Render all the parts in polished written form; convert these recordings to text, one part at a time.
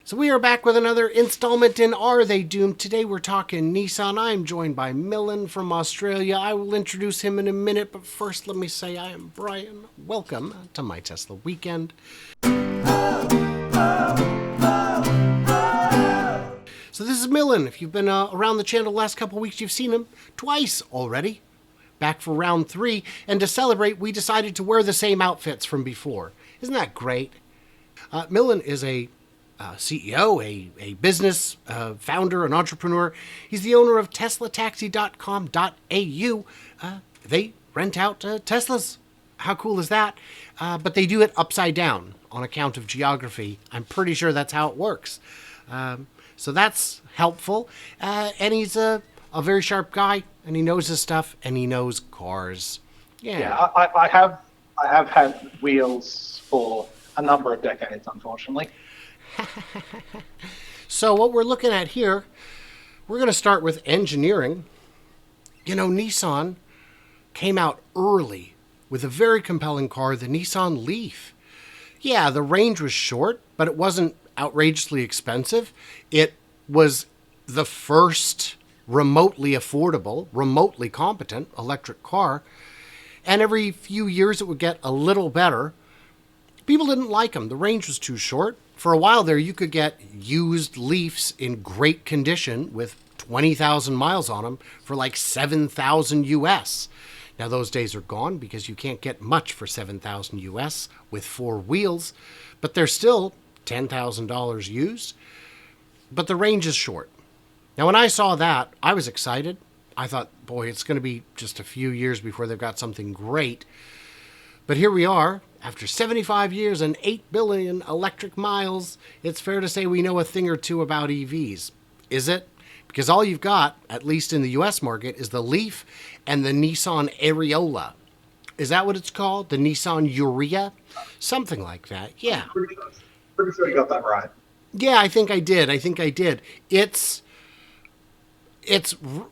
So we are back with another installment in Are They Doomed? Today we're talking Nissan. I'm joined by Millin from Australia. I will introduce him in a minute, but first let me say I am Brian. Welcome to My Tesla Weekend. So this is Millin. If you've been around the channel the last couple of weeks, you've seen him twice already. Back for round 3. And to celebrate, we decided to wear the same outfits from before. Isn't that great? Millin is a CEO, a business founder, an entrepreneur. He's the owner of TeslaTaxi.com.au. They rent out Teslas. How cool is that? But they do it upside down on account of geography. I'm pretty sure that's how it works. So that's helpful. And he's a very sharp guy, and he knows his stuff, and he knows cars. Yeah, I have had wheels for a number of decades, unfortunately. So what we're looking at here, we're going to start with engineering. You know, Nissan came out early with a very compelling car, the Nissan Leaf. Yeah, the range was short, but it wasn't outrageously expensive. It was the first remotely affordable, remotely competent electric car. And every few years it would get a little better. People didn't like them. The range was too short. For a while there, you could get used Leafs in great condition with 20,000 miles on them for like 7,000 US. Now those days are gone because you can't get much for 7,000 US with 4 wheels, but they're still $10,000 used. But the range is short. Now when I saw that, I was excited. I thought, boy, it's going to be just a few years before they've got something great. But here we are. After 75 years and 8 billion electric miles, it's fair to say we know a thing or two about EVs. Is it? Because all you've got, at least in the US market, is the Leaf and the Nissan Areola. Is that what it's called? The Nissan Urea? Something like that, yeah. Pretty sure you got that right. Yeah, I think I did. It's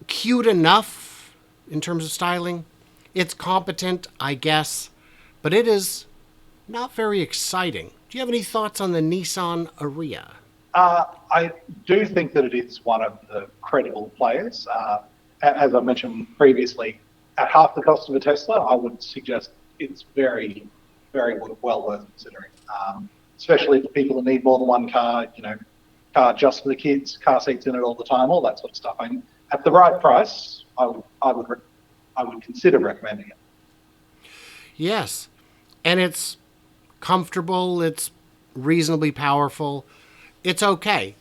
cute enough in terms of styling. It's competent, I guess, but it is not very exciting. Do you have any thoughts on the Nissan Ariya? I do think that it is one of the credible players. As I mentioned previously, at half the cost of a Tesla, I would suggest it's very, very well worth considering. Especially for people that need more than one car, car just for the kids, car seats in it all the time, all that sort of stuff. I mean, at the right price, I would consider recommending it. Yes, and it's comfortable, it's reasonably powerful, it's okay.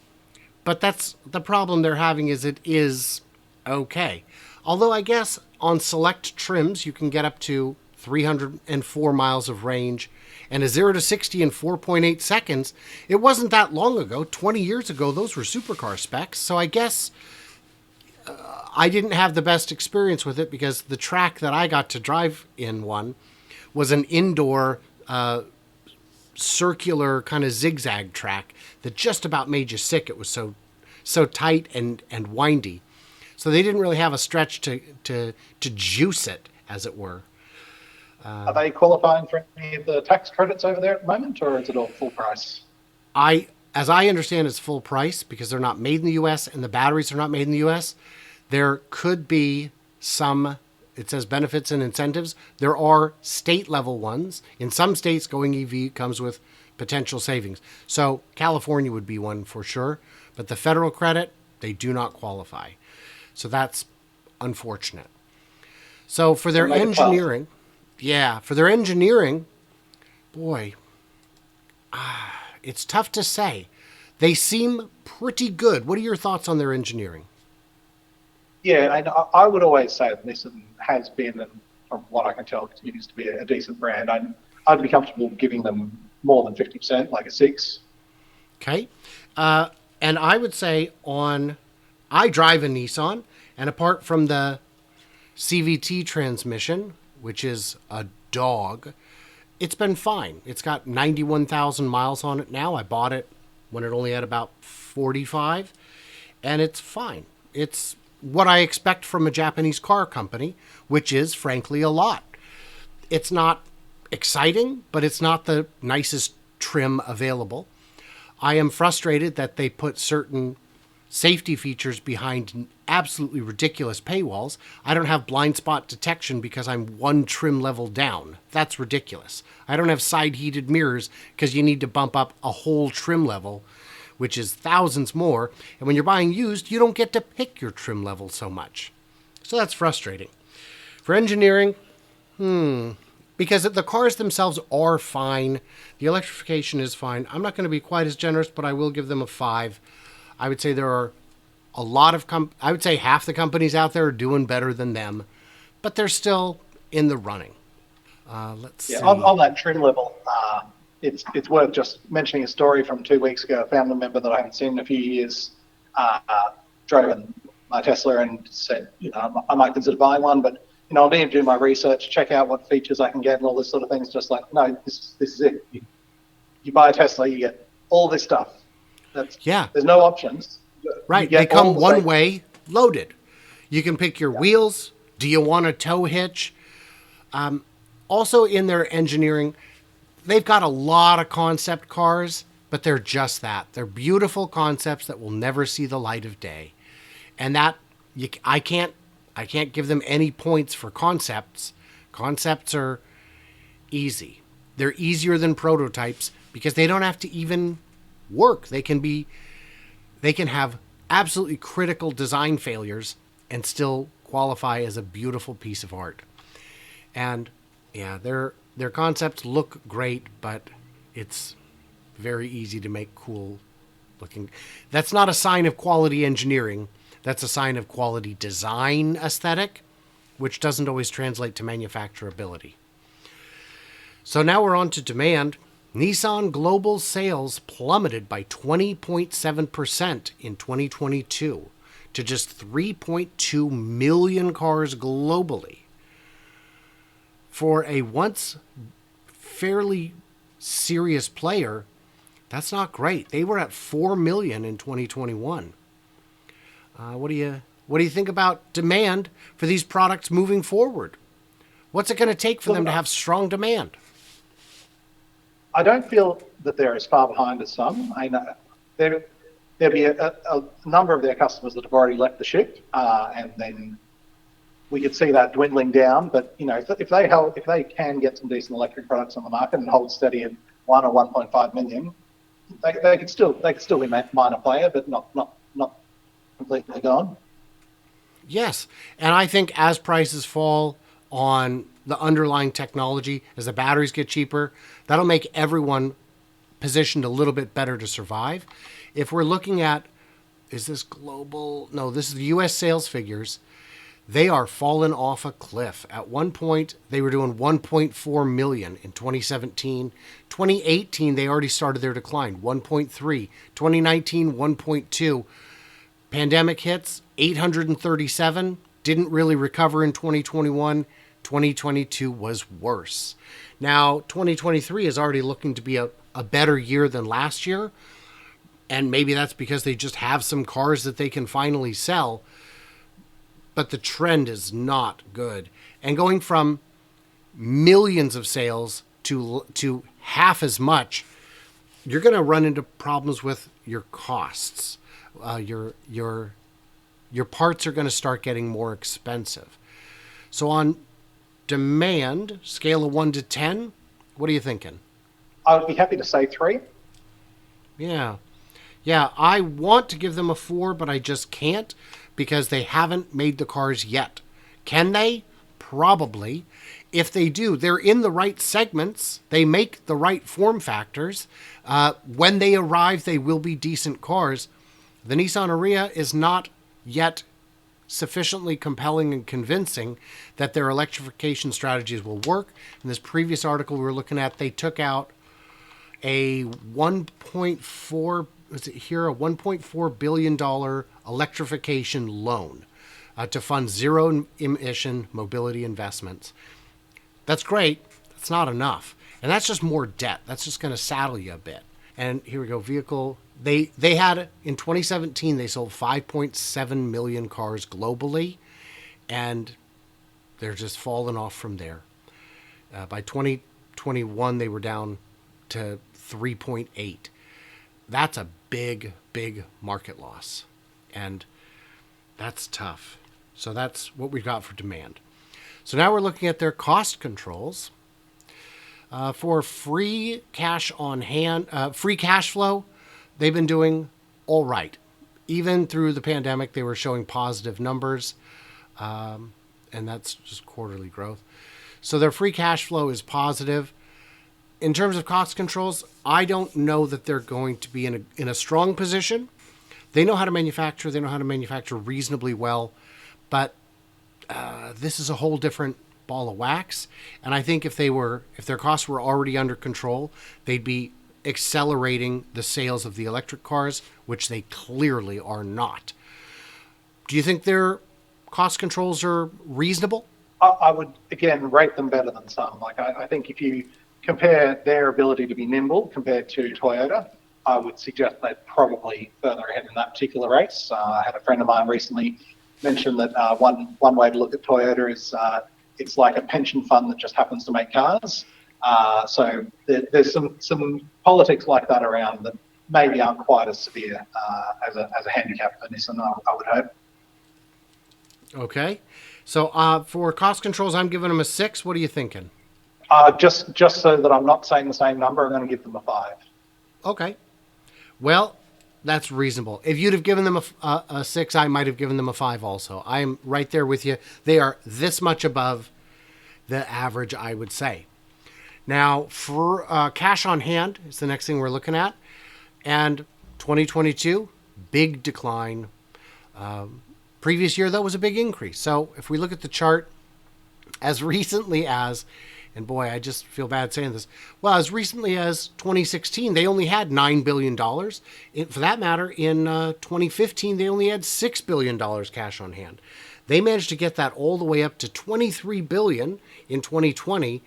But that's the problem they're having, is it is okay. Although I guess on select trims you can get up to 304 miles of range and a 0 to 60 in 4.8 seconds. It wasn't that long ago, 20 years ago, those were supercar specs. So I guess I didn't have the best experience with it because the track that I got to drive in one was an indoor circular kind of zigzag track that just about made you sick. It was so tight and windy. So they didn't really have a stretch to juice it, as it were. Are they qualifying for any of the tax credits over there at the moment, or is it all full price? As I understand, it's full price because they're not made in the U.S. and the batteries are not made in the U.S. There could be some, it says benefits and incentives. There are state level ones. In some states, going EV comes with potential savings. So California would be one for sure. But the federal credit, they do not qualify. So that's unfortunate. So for their engineering, boy, it's tough to say. They seem pretty good. What are your thoughts on their engineering? Yeah, and I would always say that Nissan has been, and from what I can tell, continues to be a decent brand. I'd be comfortable giving them more than 50%, like a 6. Okay. And I would say I drive a Nissan, and apart from the CVT transmission, which is a dog, it's been fine. It's got 91,000 miles on it now. I bought it when it only had about 45, and it's fine. It's what I expect from a Japanese car company, which is, frankly, a lot. It's not exciting, but it's not the nicest trim available. I am frustrated that they put certain safety features behind absolutely ridiculous paywalls. I don't have blind spot detection because I'm one trim level down. That's ridiculous. I don't have side heated mirrors because you need to bump up a whole trim level, which is thousands more. And when you're buying used, you don't get to pick your trim level so much. So that's frustrating. For engineering, because the cars themselves are fine. The electrification is fine. I'm not going to be quite as generous, but I will give them a 5. I would say there are a lot of, I would say half the companies out there are doing better than them, but they're still in the running. Let's see. On that trim level, it's worth just mentioning a story from 2 weeks ago. A family member that I haven't seen in a few years drove my Tesla and said, I might consider buying one, but I need to do my research, check out what features I can get and all this sort of things. Just like, no, this is it. You buy a Tesla, you get all this stuff. There's no options. Right. They come one way loaded. You can pick your wheels. Do you want a tow hitch? Also in their engineering, they've got a lot of concept cars, but they're just that. They're beautiful concepts that will never see the light of day. And I can't give them any points for concepts. Concepts are easy. They're easier than prototypes because they don't have to even work. They can have absolutely critical design failures and still qualify as a beautiful piece of art. And yeah, their concepts look great, but it's very easy to make cool looking. That's not a sign of quality engineering. That's a sign of quality design aesthetic, which doesn't always translate to manufacturability. So now we're on to demand. Nissan global sales plummeted by 20.7% in 2022 to just 3.2 million cars globally. For a once fairly serious player, that's not great. They were at 4 million in 2021. What do you think about demand for these products moving forward? What's it going to take for them to have strong demand? I don't feel that they're as far behind as some. I know there'll be a number of their customers that have already left the ship, and then we could see that dwindling down. But if they can get some decent electric products on the market and hold steady at 1 or 1.5 million, they could still be a minor player, but not completely gone. Yes, and I think as prices fall on the underlying technology, as the batteries get cheaper, that'll make everyone positioned a little bit better to survive. If we're looking at, is this global? No, this is the U.S. sales figures. They are fallen off a cliff. At one point, they were doing 1.4 million in 2017. 2018, they already started their decline, 1.3. 2019, 1.2. Pandemic hits, 837, didn't really recover in 2021. 2022 was worse. Now, 2023 is already looking to be a better year than last year. And maybe that's because they just have some cars that they can finally sell. But the trend is not good. And going from millions of sales to half as much, you're going to run into problems with your costs. Your parts are going to start getting more expensive. So on demand, scale of 1 to 10, what are you thinking? I would be happy to say 3. Yeah, I want to give them a 4, but I just can't because they haven't made the cars yet. Can they? Probably. If they do, they're in the right segments. They make the right form factors. When they arrive, they will be decent cars. The Nissan Ariya is not yet sufficiently compelling and convincing that their electrification strategies will work. In this previous article we were looking at, they took out a $1.4 billion electrification loan to fund zero emission mobility investments. That's great. That's not enough. And that's just more debt. That's just going to saddle you a bit. And here we go. Vehicle. They had, in 2017, they sold 5.7 million cars globally, and they're just falling off from there. By 2021, they were down to 3.8. that's a big, big market loss. And that's tough. So that's what we've got for demand. So now we're looking at their cost controls. For free cash on hand, free cash flow, they've been doing all right. Even through the pandemic, they were showing positive numbers, and that's just quarterly growth. So their free cash flow is positive. In terms of cost controls, I don't know that they're going to be in a strong position. They know how to manufacture. They know how to manufacture reasonably well, but this is a whole different ball of wax. And I think if their costs were already under control, they'd be accelerating the sales of the electric cars, which they clearly are not. Do you think their cost controls are reasonable? I would, again, rate them better than some. Like, I think if you compare their ability to be nimble compared to Toyota, I would suggest they're probably further ahead in that particular race. I had a friend of mine recently mention that one way to look at Toyota is it's like a pension fund that just happens to make cars. So there's some politics like that around that maybe aren't quite as severe as a handicap for Nissan, I would hope. Okay. So for cost controls, I'm giving them a 6. What are you thinking? Just so that I'm not saying the same number, I'm going to give them a 5. Okay. Well, that's reasonable. If you'd have given them a 6, I might have given them a 5 also. I'm right there with you. They are this much above the average, I would say. Now, for cash on hand is the next thing we're looking at. And 2022, big decline. Previous year, though, was a big increase. So if we look at the chart, as recently as, and boy, I just feel bad saying this, well, as recently as 2016, they only had $9 billion. For that matter, in 2015, they only had $6 billion cash on hand. They managed to get that all the way up to $23 billion in 2020,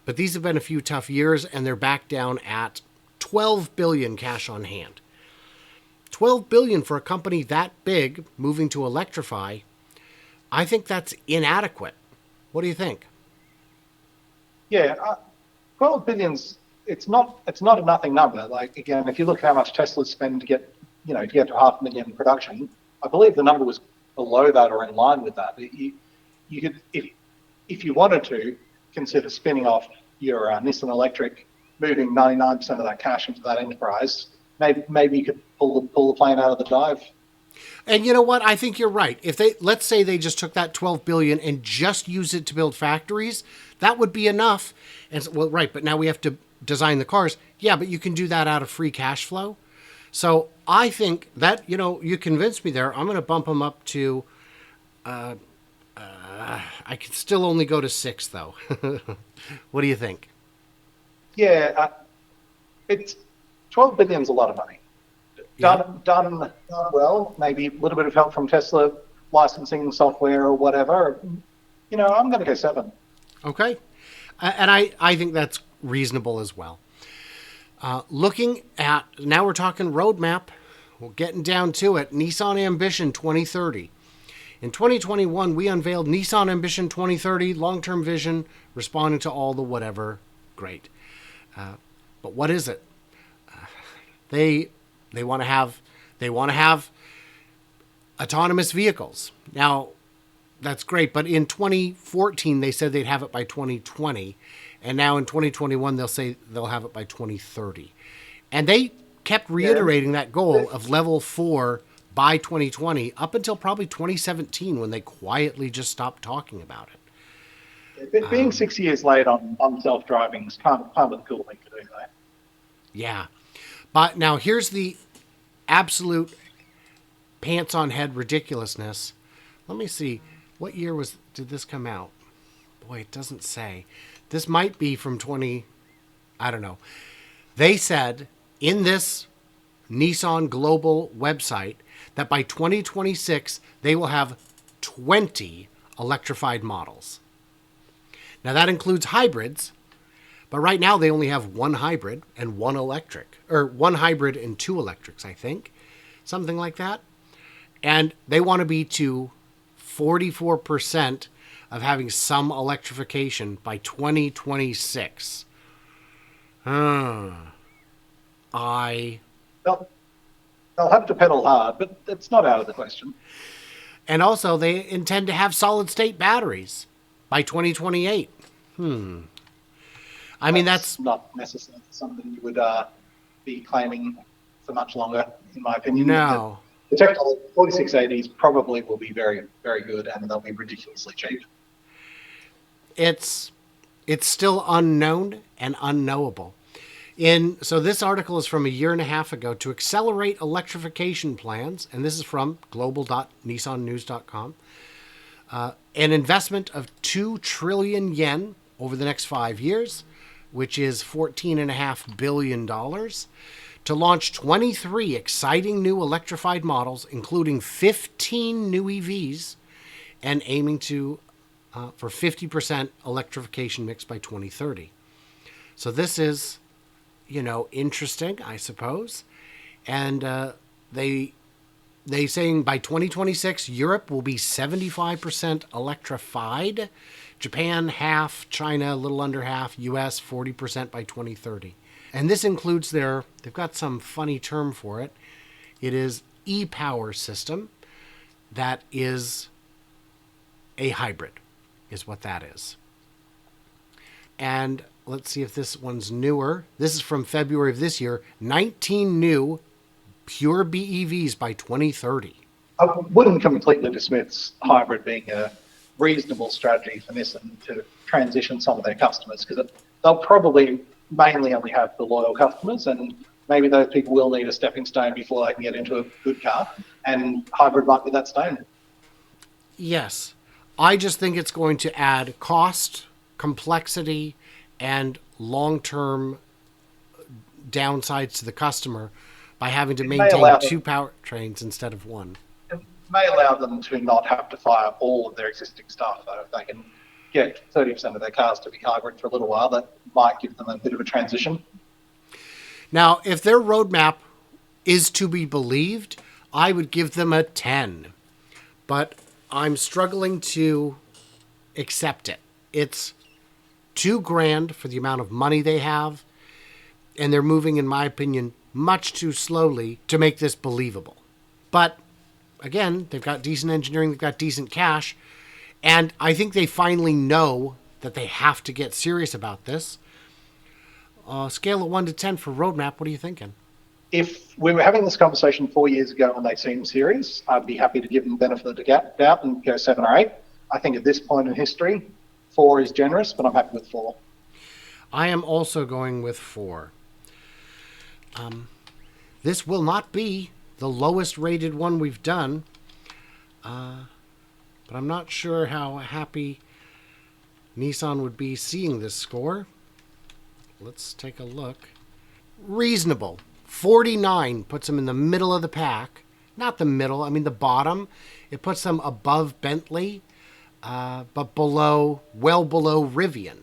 but these have been a few tough years, and they're back down at $12 billion cash on hand. $12 billion for a company that big moving to electrify, I think that's inadequate. What do you think? Yeah, 12 billions. It's not a nothing number. Like, again, if you look how much Tesla spend to get to 500,000 production, I believe the number was below that or in line with that. You could, if you wanted to, consider spinning off your Nissan Electric, moving 99% of that cash into that enterprise. Maybe you could pull the plane out of the dive. And you know what? I think you're right. If let's say they just took that $12 billion and just used it to build factories, that would be enough. And so, well, right, but now we have to design the cars. Yeah, but you can do that out of free cash flow. So I think that, you convinced me there. I'm going to bump them up to, I can still only go to 6 though. What do you think? Yeah, it's 12 billion is a lot of money. Done well, maybe a little bit of help from Tesla licensing software or whatever. I'm going to go 7. Okay. And I think that's reasonable as well. Looking at, now we're talking roadmap. We're getting down to it. Nissan Ambition 2030. In 2021, we unveiled Nissan Ambition 2030, long-term vision, responding to all the whatever. Great. But what is it? They want to have autonomous vehicles. Now, that's great, but in 2014 they said they'd have it by 2020, and now in 2021 they'll say they'll have it by 2030. And they kept reiterating that goal of level 4 by 2020 up until probably 2017 when they quietly just stopped talking about it. Being 6 years late on self-driving is kind of a cool thing to do, though. Yeah. But now here's the absolute pants on head ridiculousness. Let me see. What year did this come out? Boy, it doesn't say. This might be from I don't know. They said in this Nissan Global website that by 2026 they will have 20 electrified models. Now that includes hybrids, but right now they only have 1 hybrid and 1 electric, or 1 hybrid and 2 electrics, I think. Something like that. And they want to be to 44% of having some electrification by 2026. They'll, they'll have to pedal hard, but it's not out of the question. And also, they intend to have solid-state batteries by 2028. I mean, that's not necessarily something you would be claiming for much longer, in my opinion. no. The technology 4680s probably will be very, very good, and they'll be ridiculously cheap. It's still unknown and unknowable. So this article is from a year and a half ago. To accelerate electrification plans, and this is from global.nissannews.com, an investment of 2 trillion yen over the next 5 years, which is $14.5 billion, to launch 23 exciting new electrified models, including 15 new EVs, and aiming for 50% electrification mix by 2030. So this is, interesting, I suppose. And they saying by 2026, Europe will be 75% electrified, Japan half, China a little under half, US 40% by 2030. And this includes they've got some funny term for it. It is e-power system that is a hybrid, is what that is. And let's see if this one's newer. This is from February of this year. 19 new pure BEVs by 2030. I wouldn't completely dismiss hybrid being a reasonable strategy for Nissan to transition some of their customers, because they'll probably mainly only have the loyal customers, and maybe those people will need a stepping stone before they can get into a good car, and hybrid might be that stone. Yes. I just think it's going to add cost, complexity, and long-term downsides to the customer by having to maintain 2 powertrains instead of 1. It may allow them to not have to fire all of their existing stuff, though. If they can get 30% of their cars to be hybrid for a little while, that might give them a bit of a transition. Now, if their roadmap is to be believed, I would give them a 10. But I'm struggling to accept it. It's $2,000 for the amount of money they have, and they're moving, in my opinion, much too slowly to make this believable. But again, they've got decent engineering, they've got decent cash, and I think they finally know that they have to get serious about this. Scale of 1 to 10 for roadmap, what are you thinking? If we were having this conversation 4 years ago and they seemed serious, I'd be happy to give them the benefit of the doubt and go 7 or 8. I think at this point in history, 4 is generous, but I'm happy with 4. I am also going with 4. This will not be the lowest rated one we've done, but I'm not sure how happy Nissan would be seeing this score. Let's take a look. Reasonable. 49 puts them in the middle of the pack. Not the middle, I mean the bottom. It puts them above Bentley, but well below Rivian.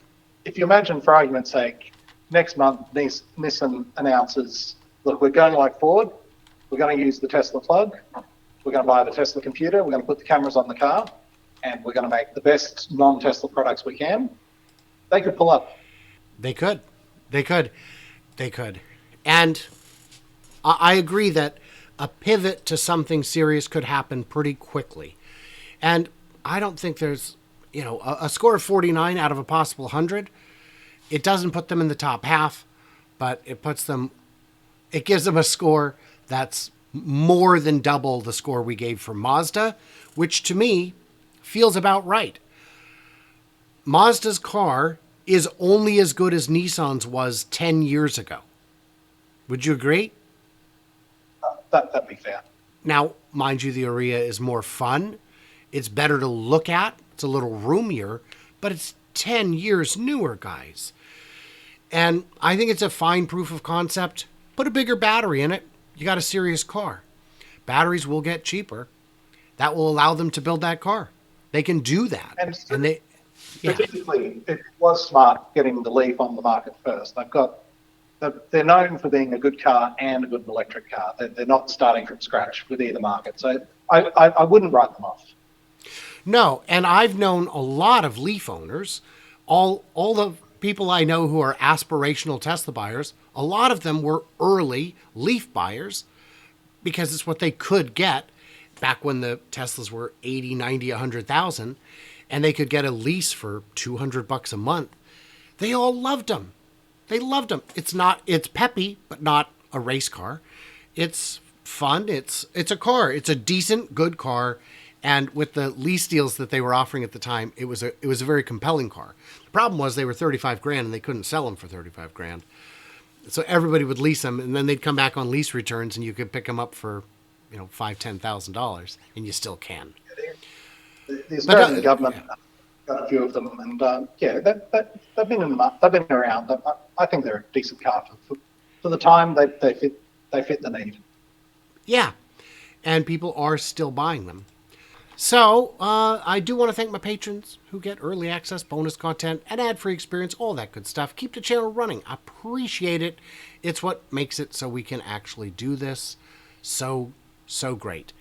If you imagine, for argument's sake, next month Nissan announces, look, we're going like Ford, we're going to use the Tesla plug, we're going to buy the Tesla computer, we're going to put the cameras on the car, and we're going to make the best non-Tesla products we can. They could pull up. They could. And I agree that a pivot to something serious could happen pretty quickly. And I don't think there's, a score of 49 out of a possible 100. It doesn't put them in the top half, but it gives them a score that's more than double the score we gave for Mazda, which to me feels about right. Mazda's car is only as good as Nissan's was 10 years ago. Would you agree? That'd be fair. Now, mind you, the Aria is more fun. It's better to look at. It's a little roomier, but it's 10 years newer, guys. And I think it's a fine proof of concept. Put a bigger battery in it. You got a serious car. Batteries will get cheaper. That will allow them to build that car. They can do that. And Yeah. Strategically, it was smart getting the Leaf on the market first. They're known for being a good car and a good electric car. They're not starting from scratch with either market. So I wouldn't write them off. No, and I've known a lot of Leaf owners. All the people I know who are aspirational Tesla buyers, a lot of them were early Leaf buyers because it's what they could get back when the Teslas were 80, 90, 100,000, and they could get a lease for $200 a month. They all loved them. They loved them. It's peppy, but not a race car. It's fun. It's a car. It's a decent, good car. And with the lease deals that they were offering at the time, it was a very compelling car. The problem was they were 35 grand and they couldn't sell them for 35 grand. So everybody would lease them, and then they'd come back on lease returns, and you could pick them up for, $5,000-$10,000, and you still can. The Australian government got a few of them, and they've been around. I think they're a decent car for the time. They fit the need. Yeah, and people are still buying them. So I do want to thank my patrons who get early access, bonus content, and ad-free experience, all that good stuff. Keep the channel running. I appreciate it. It's what makes it so we can actually do this so great.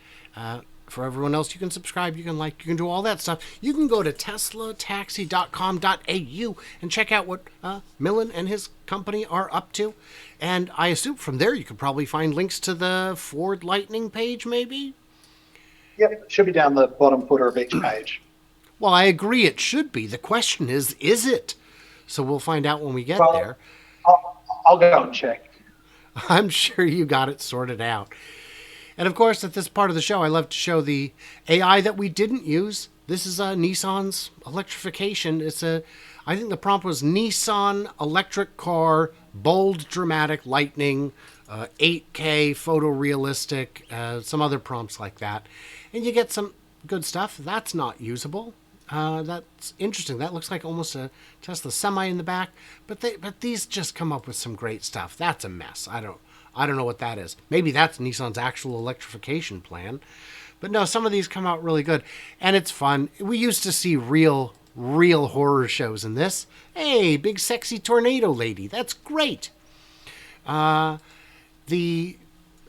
For everyone else, you can subscribe, you can like, you can do all that stuff. You can go to teslataxi.com.au and check out what Millin and his company are up to. And I assume from there you could probably find links to the Ford Lightning page, maybe? Yep, it should be down the bottom footer of each page. Well, I agree it should be. The question is it? So we'll find out when we get there. I'll go and check. I'm sure you got it sorted out. And of course, at this part of the show, I love to show the AI that we didn't use. This is Nissan's electrification. I think the prompt was Nissan electric car, bold, dramatic, lightning, 8K, photorealistic, some other prompts like that. And you get some good stuff. That's not usable. That's interesting. That looks like almost a Tesla Semi in the back. But these just come up with some great stuff. That's a mess. I don't know what that is. Maybe that's Nissan's actual electrification plan. But no, some of these come out really good. And it's fun. We used to see real horror shows in this. Hey, big sexy tornado lady. That's great. The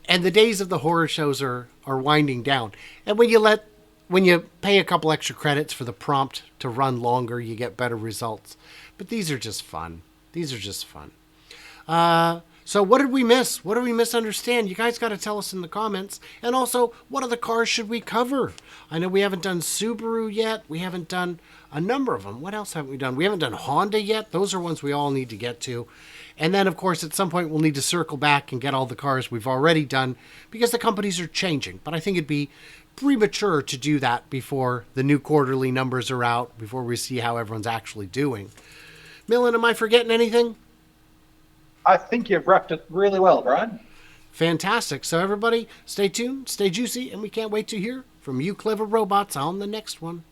days of the horror shows are winding down. And when you pay a couple extra credits for the prompt to run longer, you get better results. But these are just fun. So what did we miss? What did we misunderstand? You guys got to tell us in the comments. And also, what other cars should we cover? I know we haven't done Subaru yet. We haven't done a number of them. What else haven't we done? We haven't done Honda yet. Those are ones we all need to get to. And then, of course, at some point, we'll need to circle back and get all the cars we've already done because the companies are changing. But I think it'd be premature to do that before the new quarterly numbers are out, before we see how everyone's actually doing. Millin, am I forgetting anything? I think you've wrapped it really well, Brian. Fantastic. So everybody, stay tuned, stay juicy, and we can't wait to hear from you clever robots on the next one.